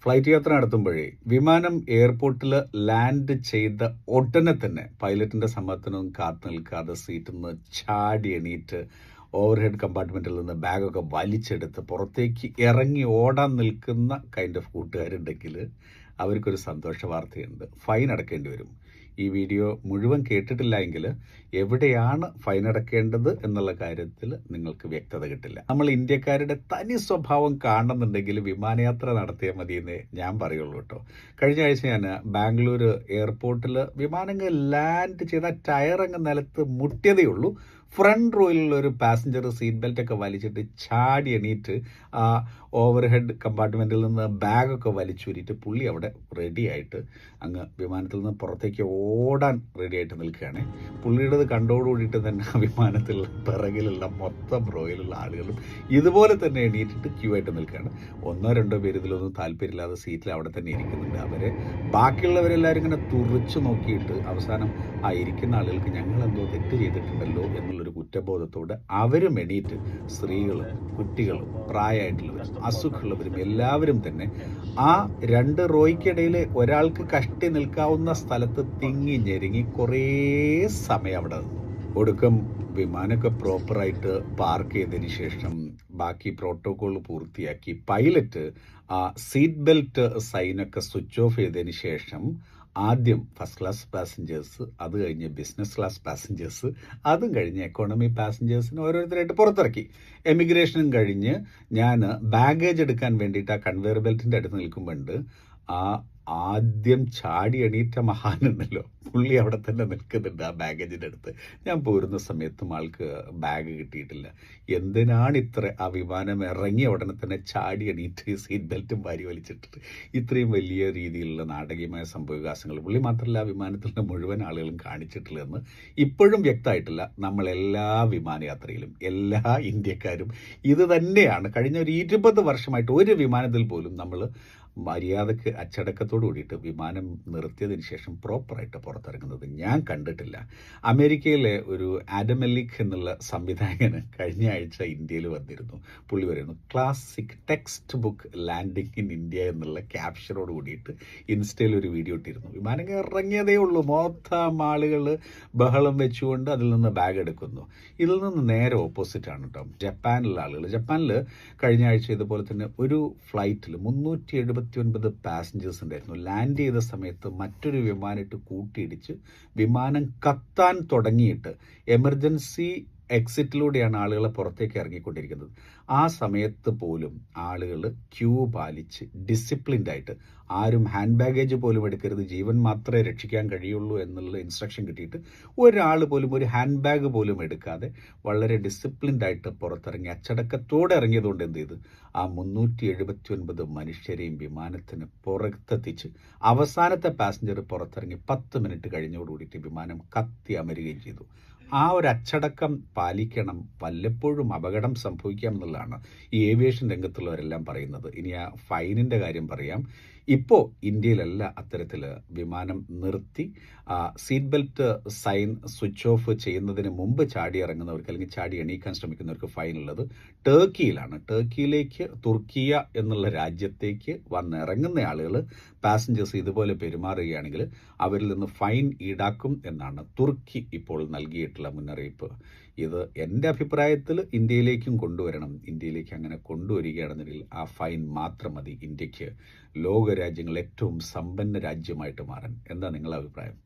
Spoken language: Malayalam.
ഫ്ലൈറ്റ് യാത്ര നടത്തുമ്പോഴേ വിമാനം എയർപോർട്ടിൽ ലാൻഡ് ചെയ്ത ഉടനെ തന്നെ പൈലറ്റിന്റെ സമ്മതത്തിനൊന്നും കാത്തു നിൽക്കാതെ സീറ്റിൽ നിന്ന് ചാടി എണീറ്റ് ഓവർഹെഡ് കമ്പാർട്ട്മെന്റിൽ നിന്ന് ബാഗൊക്കെ വലിച്ചെടുത്ത് പുറത്തേക്ക് ഇറങ്ങി ഓടാൻ നിൽക്കുന്ന കൈൻഡ് ഓഫ് കൂട്ടുകാരുണ്ടെങ്കിൽ അവർക്കൊരു സന്തോഷ വാർത്തയുണ്ട്. ഫൈൻ അടക്കേണ്ടി വരും. ഈ വീഡിയോ മുഴുവൻ കേട്ടിട്ടില്ല എങ്കിൽ എവിടെയാണ് ഫൈൻ അടക്കേണ്ടത് എന്നുള്ള കാര്യത്തിൽ നിങ്ങൾക്ക് വ്യക്തത കിട്ടില്ല. നമ്മൾ ഇന്ത്യക്കാരുടെ തനി സ്വഭാവം കാണുന്നുണ്ടെങ്കിൽ വിമാനയാത്ര നടത്തിയാൽ മതിയെന്നേ ഞാൻ പറയുള്ളൂ കേട്ടോ. കഴിഞ്ഞ ആഴ്ച ഞാൻ ബാംഗ്ലൂർ എയർപോർട്ടിൽ വിമാനങ്ങൾ ലാൻഡ് ചെയ്ത ടയറങ്ങ് നിലത്ത് മുട്ടിയതേ ഉള്ളൂ. ഫ്രണ്ട് റോയിലുള്ള ഒരു പാസഞ്ചർ സീറ്റ് ബെൽറ്റൊക്കെ വലിച്ചിട്ട് ചാടി എണീറ്റ് ആ ഓവർഹെഡ് കമ്പാർട്ട്മെൻറ്റിൽ നിന്ന് ബാഗൊക്കെ വലിച്ചൂരിയിട്ട് പുള്ളി അവിടെ റെഡിയായിട്ട് അങ്ങ് വിമാനത്തിൽ നിന്ന് പുറത്തേക്ക് ഓടാൻ റെഡിയായിട്ട് നിൽക്കുകയാണ്. പുള്ളിയുടേത് കണ്ടോടുകൂടിയിട്ട് തന്നെ ആ വിമാനത്തിൽ പിറകിലുള്ള മൊത്തം റോയിലുള്ള ആളുകളും ഇതുപോലെ തന്നെ എണീറ്റിട്ട് ക്യൂ ആയിട്ട് നിൽക്കുകയാണ്. ഒന്നോ രണ്ടോ പേര് ഇതിലൊന്നും താല്പര്യമില്ലാതെ സീറ്റിൽ അവിടെ തന്നെ ഇരിക്കുന്നുണ്ട്. അവരെ ബാക്കിയുള്ളവരെല്ലാവരും ഇങ്ങനെ തുറച്ചു നോക്കിയിട്ട് അവസാനം ആ ഇരിക്കുന്ന ആളുകൾക്ക് ഞങ്ങളെന്തോ തെറ്റ് ചെയ്തിട്ടുണ്ടല്ലോ എന്നുള്ളൊരു കുറ്റബോധത്തോടെ അവരും എണീറ്റ്, സ്ത്രീകളും കുട്ടികളും പ്രായമായിട്ടുള്ളവരും അസുഖമുള്ളവരും എല്ലാവരും തന്നെ ആ രണ്ട് റോയ്ക്കിടയിൽ ഒരാൾക്ക് കഷ്ടി നിൽക്കാവുന്ന സ്ഥലത്ത് തിങ്ങി ഞെരുങ്ങി കുറേ സമയം അവിടെ നിന്നു. ഒടുക്കം വിമാനമൊക്കെ പ്രോപ്പറായിട്ട് പാർക്ക് ചെയ്തതിന് ശേഷം ബാക്കി പ്രോട്ടോകോൾ പൂർത്തിയാക്കി പൈലറ്റ് ആ സീറ്റ് ബെൽറ്റ് സൈനൊക്കെ സ്വിച്ച് ഓഫ് ചെയ്തതിന് ശേഷം ആദ്യം ഫസ്റ്റ് ക്ലാസ് പാസഞ്ചേഴ്സ്, അത് കഴിഞ്ഞ് ബിസിനസ് ക്ലാസ് പാസഞ്ചേഴ്സ്, അതും കഴിഞ്ഞ് എക്കോണമി പാസഞ്ചേഴ്സിന് ഓരോരുത്തരായിട്ട് പുറത്തിറക്കി. എമിഗ്രേഷനും കഴിഞ്ഞ് ഞാൻ ബാഗേജ് എടുക്കാൻ വേണ്ടിയിട്ട് ആ കൺവെയർ ബെൽറ്റിൻ്റെ അടുത്ത് നിൽക്കുമ്പോണ്ട് ആ ആദ്യം ചാടി എണീറ്റ മഹാനുണ്ടല്ലോ, പുള്ളി അവിടെ തന്നെ നിൽക്കുന്നുണ്ട് ആ ബാഗേജിൻ്റെ അടുത്ത്. ഞാൻ പോരുന്ന സമയത്തും ആൾക്ക് ബാഗ് കിട്ടിയിട്ടില്ല. എന്തിനാണ് ഇത്ര ആ വിമാനം ഇറങ്ങിയ ഉടനെ തന്നെ ചാടി എണീറ്റ് സീറ്റ് ബെൽറ്റും വാരി വലിച്ചിട്ടിട്ട് ഇത്രയും വലിയ രീതിയിലുള്ള നാടകീയമായ സംഭവവികാസങ്ങൾ പുള്ളി മാത്രമല്ല ആ വിമാനത്തിലുള്ള മുഴുവൻ ആളുകളും കാണിച്ചിട്ടില്ലെന്ന് ഇപ്പോഴും വ്യക്തമായിട്ടില്ല. നമ്മളെല്ലാ വിമാനയാത്രയിലും എല്ലാ ഇന്ത്യക്കാരും ഇത് തന്നെയാണ്. കഴിഞ്ഞ ഒരു 20 വർഷമായിട്ട് ഒരു വിമാനത്തിൽ പോലും നമ്മൾ മര്യാദക്ക് അച്ചടക്കത്തോടു കൂടിയിട്ട് വിമാനം നിർത്തിയതിന് ശേഷം പ്രോപ്പറായിട്ട് പുറത്തിറങ്ങുന്നത് ഞാൻ കണ്ടിട്ടില്ല. അമേരിക്കയിലെ ഒരു ആഡം എല്ലിക് എന്നുള്ള സംവിധായകന് കഴിഞ്ഞ ആഴ്ച ഇന്ത്യയിൽ വന്നിരുന്നു. പുള്ളി പറയുന്നു classic text book landing in India എന്നുള്ള ക്യാപ്ഷനോട് കൂടിയിട്ട് ഇൻസ്റ്റയിൽ ഒരു വീഡിയോ ഇട്ടിരുന്നു. വിമാനം ഇറങ്ങിയതേ ഉള്ളൂ, മൊത്തം ആളുകൾ ബഹളം വെച്ചുകൊണ്ട് അതിൽ നിന്ന് ബാഗ് എടുക്കുന്നു. ഇതിൽ നിന്ന് നേരെ ഓപ്പോസിറ്റാണ് കേട്ടോ ജപ്പാനിലുള്ള ആളുകൾ. ജപ്പാനിൽ കഴിഞ്ഞ ആഴ്ച ഇതുപോലെ തന്നെ ഒരു ഫ്ലൈറ്റിൽ 379 പാസഞ്ചേഴ്സ് ഉണ്ടായിരുന്നു. ലാൻഡ് ചെയ്ത സമയത്ത് മറ്റൊരു വിമാനമായിട്ട് കൂട്ടിയിടിച്ച് വിമാനം കത്താൻ തുടങ്ങിയിട്ട് എമർജൻസി എക്സിറ്റിലൂടെയാണ് ആളുകളെ പുറത്തേക്ക് ഇറങ്ങിക്കൊണ്ടിരിക്കുന്നത്. ആ സമയത്ത് പോലും ആളുകൾ ക്യൂ പാലിച്ച് ഡിസിപ്ലിൻഡ് ആയിട്ട് ആരും ഹാൻഡ് ബാഗേജ് പോലും എടുക്കരുത്, ജീവൻ മാത്രമേ രക്ഷിക്കാൻ കഴിയുള്ളൂ എന്നുള്ള ഇൻസ്ട്രക്ഷൻ കിട്ടിയിട്ട് ഒരാൾ പോലും ഒരു ഹാൻഡ് ബാഗ് പോലും എടുക്കാതെ വളരെ ഡിസിപ്ലിൻഡ് ആയിട്ട് പുറത്തിറങ്ങി അച്ചടക്കത്തോടെ ഇറങ്ങിയതുകൊണ്ട് എന്ത് ചെയ്തു, ആ 379 മനുഷ്യരെയും വിമാനത്തിന് പുറത്തെത്തിച്ച് അവസാനത്തെ പാസഞ്ചർ പുറത്തിറങ്ങി 10 മിനിറ്റ് കഴിഞ്ഞോടുകൂടിയിട്ട് വിമാനം കത്തി അമരുകയും ചെയ്തു. ആ ഒരു അച്ചടക്കം പാലിക്കണം. വല്ലപ്പോഴും അപകടം സംഭവിക്കാം എന്നുള്ളതാണ് ഈ ഏവിയേഷൻ രംഗത്തുള്ളവരെല്ലാം പറയുന്നത്. ഇനി ആ ഫൈനിൻ്റെ കാര്യം പറയാം. ഇപ്പോൾ ഇന്ത്യയിലല്ല അത്തരത്തിൽ വിമാനം നിർത്തി seat belt sign switch off ചെയ്യുന്നതിന് മുമ്പ് ചാടി ഇറങ്ങുന്നവർക്ക് അല്ലെങ്കിൽ ചാടി എണീക്കാൻ ശ്രമിക്കുന്നവർക്ക് ഫൈൻ ഉള്ളത് ടർക്കിയിലാണ്. ടർക്കിയിലേക്ക്, തുർക്കിയ എന്നുള്ള രാജ്യത്തേക്ക് വന്നിറങ്ങുന്ന ആളുകൾ പാസഞ്ചേഴ്സ് ഇതുപോലെ പെരുമാറുകയാണെങ്കിൽ അവരിൽ നിന്ന് ഫൈൻ ഈടാക്കും എന്നാണ് തുർക്കി ഇപ്പോൾ നൽകിയിട്ടുള്ള മുന്നറിയിപ്പ്. ഇത് എൻ്റെ അഭിപ്രായത്തിൽ ഇന്ത്യയിലേക്കും കൊണ്ടുവരണം. ഇന്ത്യയിലേക്ക് അങ്ങനെ കൊണ്ടുവരികയാണെന്നുണ്ടെങ്കിൽ ആ ഫൈൻ മാത്രം മതി ഇന്ത്യക്ക് ലോകരാജ്യങ്ങൾ ഏറ്റവും സമ്പന്ന രാജ്യമായിട്ട് മാറാൻ. എന്താ നിങ്ങളുടെ അഭിപ്രായം?